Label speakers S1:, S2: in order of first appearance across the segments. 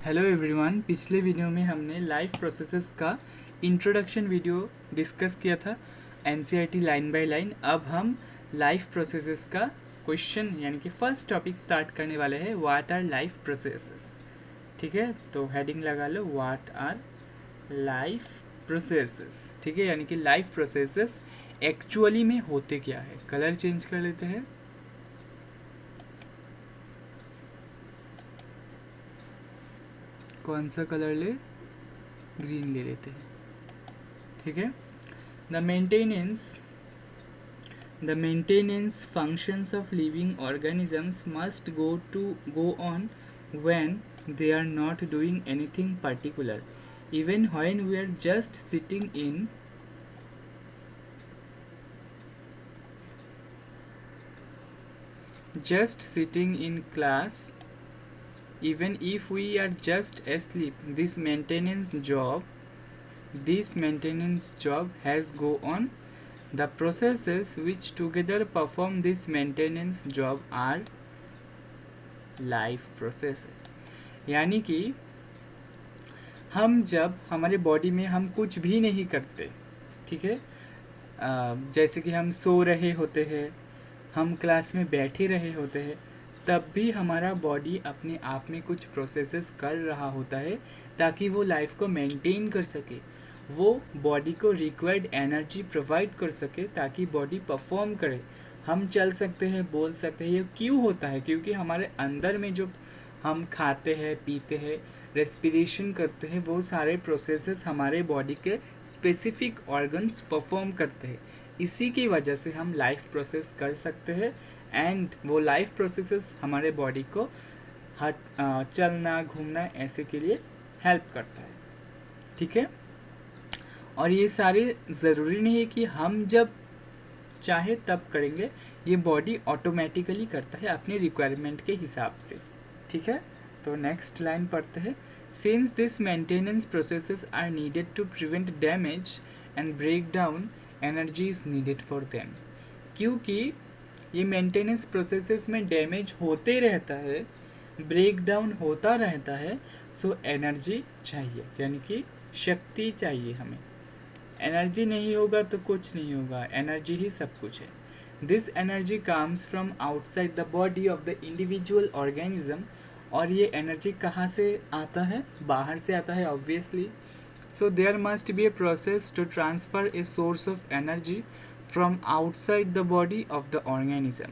S1: Hello everyone, पिछले video में हमने लाइफ प्रोसेसेस का इंट्रोडक्शन वीडियो डिस्कस किया था एनसीईआरटी लाइन बाय लाइन। अब हम लाइफ प्रोसेसेस का क्वेश्चन यानी कि फर्स्ट टॉपिक स्टार्ट करने वाले हैं, व्हाट आर लाइफ प्रोसेसेस। ठीक है, तो हेडिंग लगा लो, व्हाट आर लाइफ प्रोसेसेस। ठीक है, यानी कि लाइफ प्रोसेसेस एक्चुअली में होते क्या है। कलर चेंज कर लेते हैं। कौन सा कलर ले? ग्रीन ले लेते हैं। ठीक है, the maintenance functions of living organisms must go on when they are not doing anything particular, even when we are just sitting in class. Even if we are just asleep, this maintenance job has go on. The processes which together perform this maintenance job are life processes। यानी कि हम जब हमारे body में हम कुछ भी नहीं करते, ठीक है, जैसे कि हम सो रहे होते हैं, हम क्लास में बैठे रहे होते हैं, तब भी हमारा बॉडी अपने आप में कुछ प्रोसेसेस कर रहा होता है ताकि वो लाइफ को मेंटेन कर सके, वो बॉडी को रिक्वायर्ड एनर्जी प्रोवाइड कर सके ताकि बॉडी परफॉर्म करे। हम चल सकते हैं, बोल सकते हैं। ये क्यों होता है? क्योंकि हमारे अंदर में जो हम खाते हैं, पीते हैं, रेस्पिरेशन करते हैं, वो सारे प्रोसेसेस हमारे बॉडी के स्पेसिफिक ऑर्गन्स परफॉर्म करते हैं। इसी की वजह से हम लाइफ प्रोसेस कर सकते हैं एंड वो लाइफ प्रोसेसेस हमारे बॉडी को चलना, घूमना ऐसे के लिए हेल्प करता है। ठीक है, और ये सारे ज़रूरी नहीं है कि हम जब चाहे तब करेंगे, ये बॉडी ऑटोमेटिकली करता है अपने रिक्वायरमेंट के हिसाब से। ठीक है, तो नेक्स्ट लाइन पढ़ते हैं। Since this maintenance processes are needed to prevent damage and break down, energy is needed for them. क्योंकि ये मेंटेनेंस प्रोसेसेस में डैमेज होते रहता है, ब्रेक डाउन होता रहता है, सो एनर्जी चाहिए, यानी कि शक्ति चाहिए हमें। एनर्जी नहीं होगा तो कुछ नहीं होगा, एनर्जी ही सब कुछ है। This energy comes from outside the body of the individual organism. और ये एनर्जी कहाँ से आता है? बाहर से आता है obviously. So there must be a process to transfer a source of energy from outside the body of the organism.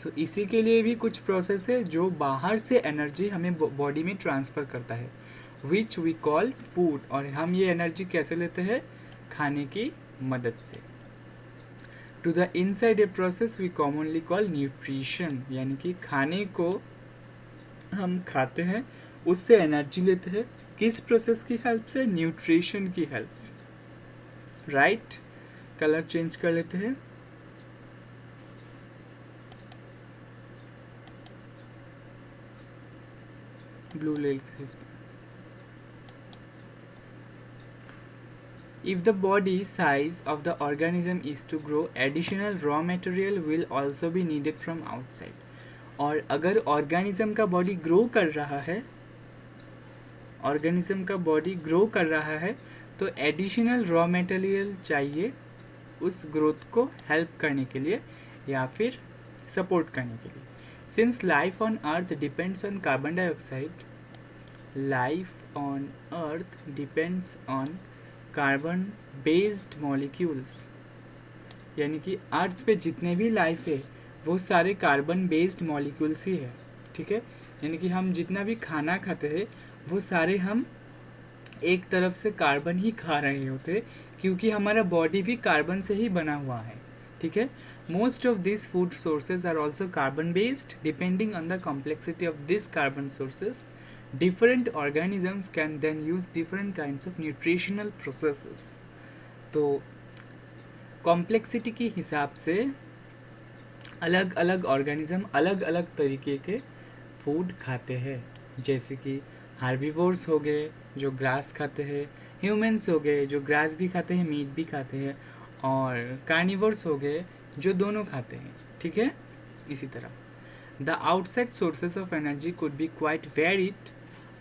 S1: So इसी के लिए भी कुछ प्रोसेस है जो बाहर से एनर्जी हमें बॉडी में ट्रांसफ़र करता है, विच वी कॉल फूड। और हम ये एनर्जी कैसे लेते हैं? खाने की मदद से। To the inside a process we commonly call nutrition, यानी कि खाने को हम खाते हैं, उससे एनर्जी लेते हैं। किस प्रोसेस की हेल्प से? न्यूट्रिशन की हेल्प से। राइट, कलर चेंज कर लेते हैं। ब्लू ले लेते हैं। If the body size of the organism is to grow, additional raw material will also be needed from outside। और अगर ऑर्गेनिज्म का बॉडी ग्रो कर रहा है, ऑर्गेनिज्म का बॉडी ग्रो कर रहा है, तो एडिशनल रॉ मटेरियल चाहिए उस ग्रोथ को हेल्प करने के लिए या फिर सपोर्ट करने के लिए। Since life on earth depends on carbon dioxide, life on earth depends on carbon based molecules, यानी कि अर्थ पे जितने भी लाइफ है वो सारे कार्बन बेस्ड मॉलिक्यूल्स ही है। ठीक है, यानी कि हम जितना भी खाना खाते हैं वो सारे हम एक तरफ से कार्बन ही खा रहे होते, क्योंकि हमारा बॉडी भी कार्बन से ही बना हुआ है। ठीक है, most of this food sources are also carbon based. Depending on the complexity of this carbon sources, different organisms can then use different kinds of nutritional processes। तो कॉम्प्लेक्सिटी के हिसाब से अलग अलग ऑर्गेनिज्म अलग अलग तरीके के फूड खाते हैं, जैसे कि हार्बिवोर्स हो गए जो ग्रास खाते हैं, ह्यूमंस हो गए जो ग्रास भी खाते हैं, मीट भी खाते हैं, और कार्निवोर्स हो गए जो दोनों खाते हैं। ठीक है, इसी तरह the outside sources of energy could be quite varied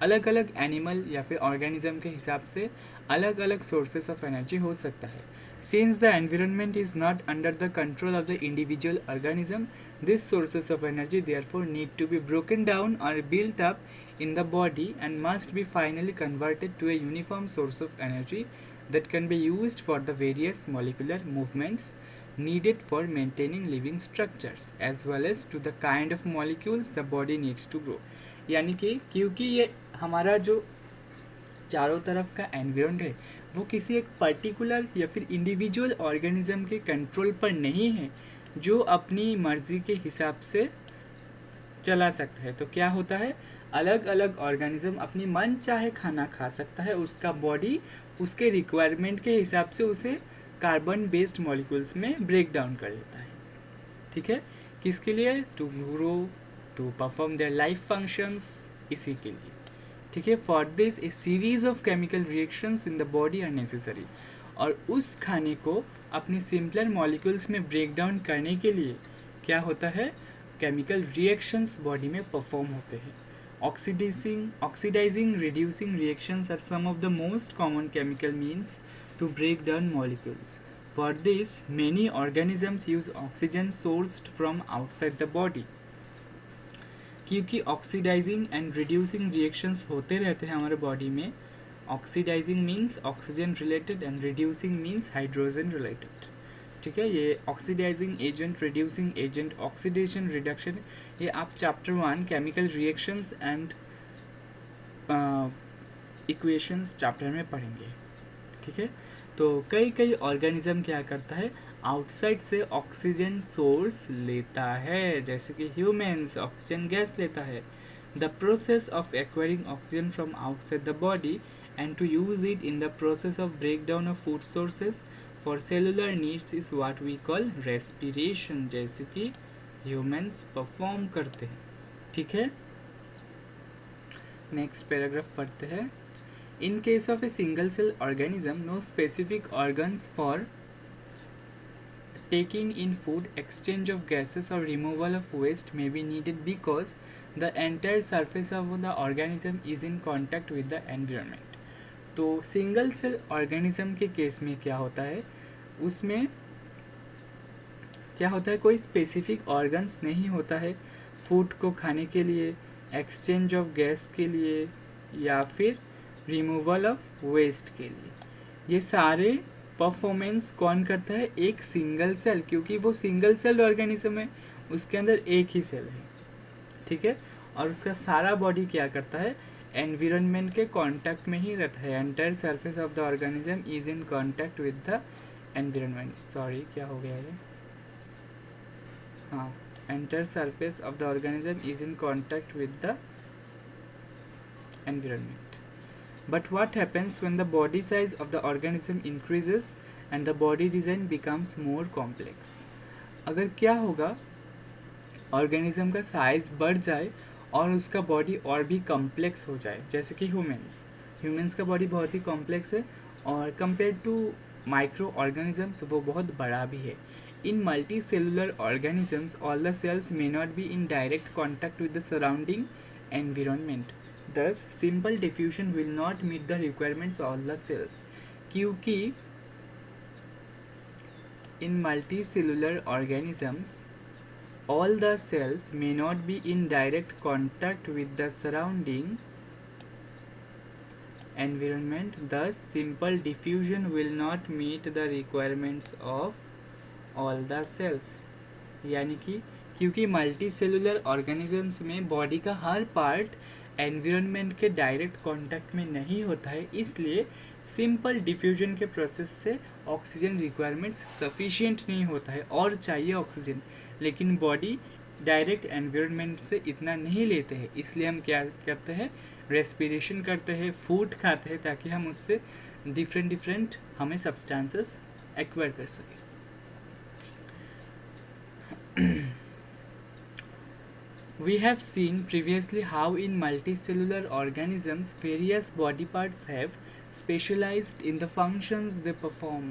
S1: अलग अलग एनिमल या फिर ऑर्गेनिज्म के हिसाब से अलग अलग सोर्सेस ऑफ एनर्जी हो सकता है. Since the environment is not under the control of the individual organism, these sources of energy therefore need to be broken down or built up in the body and must be finally converted to a uniform source of energy that can be used for the various molecular movements needed for maintaining living structures as well as to the kind of molecules the body needs to grow. यानी कि क्योंकि ये हमारा जो चारों तरफ का environment है वो किसी एक पर्टिकुलर या फिर इंडिविजुअल ऑर्गेनिज्म के कंट्रोल पर नहीं है जो अपनी मर्जी के हिसाब से चला सकता है. तो क्या होता है, अलग अलग ऑर्गेनिज्म अपनी मन चाहे खाना खा सकता है, उसका बॉडी उसके रिक्वायरमेंट के हिसाब से उसे कार्बन बेस्ड मॉलिक्यूल्स में ब्रेक डाउन कर लेता है. ठीक है, किसके लिए, to grow, to perform their life functions, इसी के लिए. ठीक है, for this a series of chemical reactions in the body are necessary. और उस खाने को अपनी सिंपलर मॉलिक्यूल्स में ब्रेक डाउन करने के लिए क्या होता है, केमिकल रिएक्शंस बॉडी में परफॉर्म होते हैं. Oxidising reducing reactions are some of the most common chemical means to break down molecules. For this many organisms use oxygen sourced from outside the body. क्योंकि ऑक्सीडाइजिंग एंड रिड्यूसिंग रिएक्शंस होते रहते हैं हमारे body में. Oxidising means oxygen related and reducing means hydrogen related. ठीक है, ये oxidising agent, reducing agent, oxidation, reduction, ये आप chapter 1 chemical reactions and equations chapter में पढ़ेंगे. ठीक है, तो कई ऑर्गेनिज्म क्या करता है, आउटसाइड से ऑक्सीजन सोर्स लेता है, जैसे कि ह्यूमंस ऑक्सीजन गैस लेता है. The process of acquiring oxygen from outside the body and to use it in the process of break down of food sources for cellular needs is what we call respiration, जैसे कि humans perform करते हैं. ठीक है, next paragraph पढ़ते हैं. In case of a single cell organism, no specific organs for taking in food, exchange of gases or removal of waste may be needed because the entire surface of the organism is in contact with the environment. तो single cell organism के case में क्या होता है, उसमें क्या होता है, कोई स्पेसिफिक ऑर्गन्स नहीं होता है फूड को खाने के लिए, एक्सचेंज ऑफ गैस के लिए या फिर रिमूवल ऑफ वेस्ट के लिए. ये सारे परफॉर्मेंस कौन करता है, एक सिंगल सेल, क्योंकि वो सिंगल सेल ऑर्गेनिज्म है, उसके अंदर एक ही सेल है. ठीक है, और उसका सारा बॉडी क्या करता है, एनवायरनमेंट के कांटेक्ट में ही रहता है. Entire surface of the organism is in contact with the environment. Sorry, क्या हो गया ये, हाँ, entire surface of the organism is in contact with the environment. But what happens when the body size of the organism increases and the body design becomes more complex? अगर क्या होगा, organism का size बढ़ जाए और उसका body और भी कॉम्प्लेक्स हो जाए, जैसे कि ह्यूमंस का बॉडी बहुत ही कॉम्प्लेक्स है और कंपेयर टू माइक्रो ऑर्गेनिजम्स वो बहुत बड़ा भी है. In multi cellular organisms all the cells may not be in direct contact with the surrounding environment. Thus, simple diffusion will not meet the requirements of all the cells. क्योंकि in multicellular organisms, all the cells may not be in direct contact with the surrounding environment. Thus, simple diffusion will not meet the requirements of all the cells. यानी कि क्योंकि multicellular organisms में body का हर part environment के direct contact में नहीं होता है, इसलिए सिंपल डिफ्यूजन के प्रोसेस से ऑक्सीजन रिक्वायरमेंट्स सफिशिएंट नहीं होता है और चाहिए ऑक्सीजन, लेकिन बॉडी डायरेक्ट एनवायरनमेंट से इतना नहीं लेते हैं. इसलिए हम क्या करते हैं, रेस्पिरेशन करते हैं, फूड खाते हैं, ताकि हम उससे डिफरेंट हमें सब्सटेंसेस एक्वायर कर सकें. We have seen previously how in multicellular organisms various body parts have specialized in the functions they perform.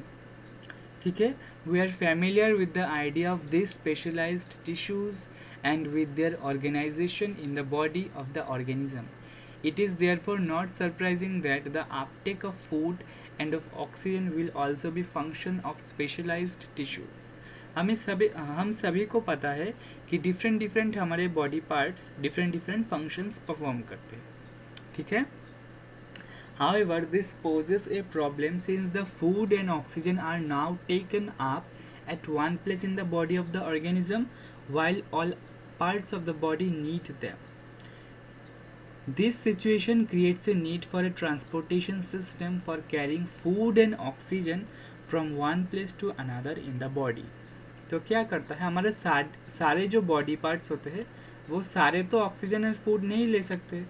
S1: ठीक है, we are familiar with the idea of these specialized tissues and with their organization in the body of the organism. It is therefore not surprising that the uptake of food and of oxygen will also be function of specialized tissues. हम सभी को पता है कि different हमारे body parts different functions perform करते हैं, ठीक है. However, this poses a problem since the food and oxygen are now taken up at one place in the body of the organism while all parts of the body need them. This situation creates a need for a transportation system for carrying food and oxygen from one place to another in the body. तो क्या करता है, हमारे सारे जो body parts होते हैं वो सारे तो ऑक्सीजन और फूड नहीं ले सकते,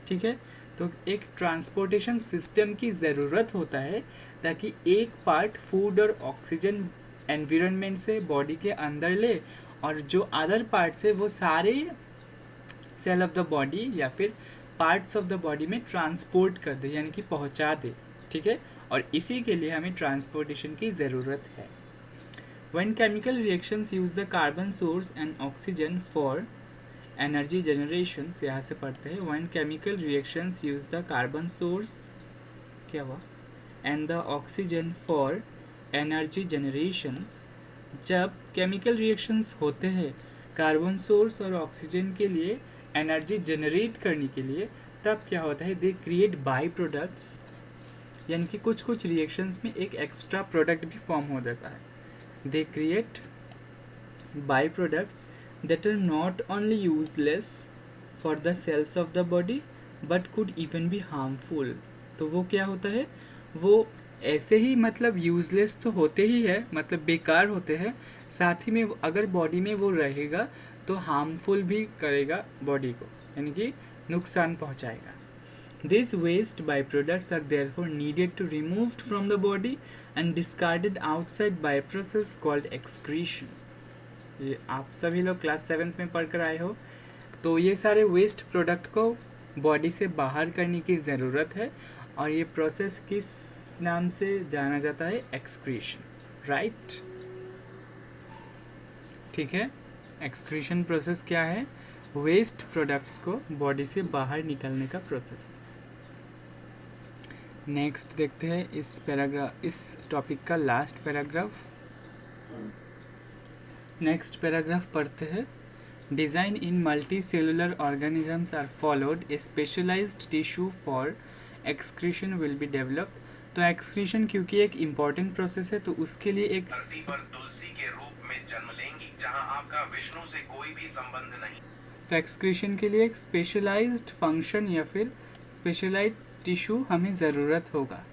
S1: ठीक है. तो एक ट्रांसपोर्टेशन सिस्टम की ज़रूरत होता है ताकि एक पार्ट फूड और ऑक्सीजन एनवायरनमेंट से बॉडी के अंदर ले और जो अदर पार्ट्स है वो सारे सेल ऑफ द बॉडी या फिर पार्ट्स ऑफ द बॉडी में ट्रांसपोर्ट कर दे, यानी कि पहुंचा दे, ठीक है. और इसी के लिए हमें ट्रांसपोर्टेशन की ज़रूरत है. When chemical reactions use the carbon source and oxygen for energy generation, से यहाँ से पढ़ते हैं. When chemical reactions use the carbon source क्या हुआ and the oxygen for energy generations, जब केमिकल रिएक्शंस होते हैं कार्बन सोर्स और ऑक्सीजन के लिए एनर्जी जनरेट करने के लिए, तब क्या होता है, दे क्रिएट बाई प्रोडक्ट्स, यानी कि कुछ रिएक्शंस में एक एक्स्ट्रा प्रोडक्ट भी फॉर्म हो जाता है. They create by products that are not only useless for the cells of the body but could even be harmful. तो वो क्या होता है, वो ऐसे ही मतलब यूजलेस तो होते ही है, मतलब बेकार होते हैं, साथ ही में अगर बॉडी में वो रहेगा तो हार्मफुल भी करेगा बॉडी को, यानी कि नुकसान पहुंचाएगा. These waste byproducts are therefore needed to removed from the body and discarded outside by a process called excretion. ये आप सभी लोग क्लास 7th में पढ़ कर आए हो. तो ये सारे वेस्ट प्रोडक्ट को बॉडी से बाहर करने की ज़रूरत है और ये प्रोसेस किस नाम से जाना जाता है, एक्सक्रीशन, राइट, ठीक है. एक्सक्रीशन प्रोसेस क्या है, वेस्ट प्रोडक्ट्स को बॉडी से बाहर निकलने का प्रोसेस. नेक्स्ट देखते हैं इस टॉपिक का लास्ट पैराग्राफ. नेक्स्ट पैराग्राफ पढ़ते हैं. Design in multi cellular organisms are followed, a specialised tissue for excretion will be developed. तो एक्सक्रीशन क्योंकि एक इम्पॉर्टेंट प्रोसेस है तो उसके लिए एक
S2: धरती पर तुलसी के रूप में जन्म लेंगी जहां आपका विष्णु से कोई भी संबंध नहीं.
S1: तो एक्सक्रीशन के लिए एक स्पेशलाइज्ड फंक्शन या फिर स्पेशलाइज्ड टिश्यू हमें ज़रूरत होगा,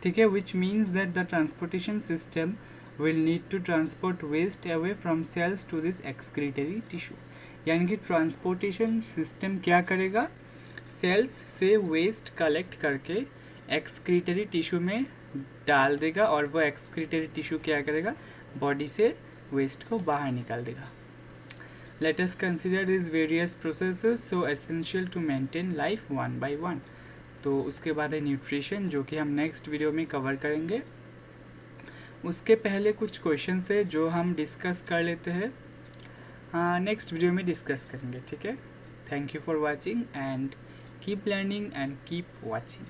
S1: ठीक है. Which means that the transportation system will need to transport waste away from cells to this excretory tissue. यानी कि ट्रांसपोर्टेशन सिस्टम क्या करेगा, सेल्स से वेस्ट कलेक्ट करके एक्सक्रीटरी टिश्यू में डाल देगा और वो एक्सक्रीटरी टिश्यू क्या करेगा, बॉडी से वेस्ट को बाहर निकाल देगा. Let us consider these various processes so essential to maintain life one by one. तो उसके बाद है न्यूट्रिशन, जो कि हम नेक्स्ट वीडियो में कवर करेंगे. उसके पहले कुछ क्वेश्चंस है जो हम डिस्कस कर लेते हैं, हाँ नेक्स्ट वीडियो में डिस्कस करेंगे, ठीक है. Thank you for watching and keep learning and keep watching.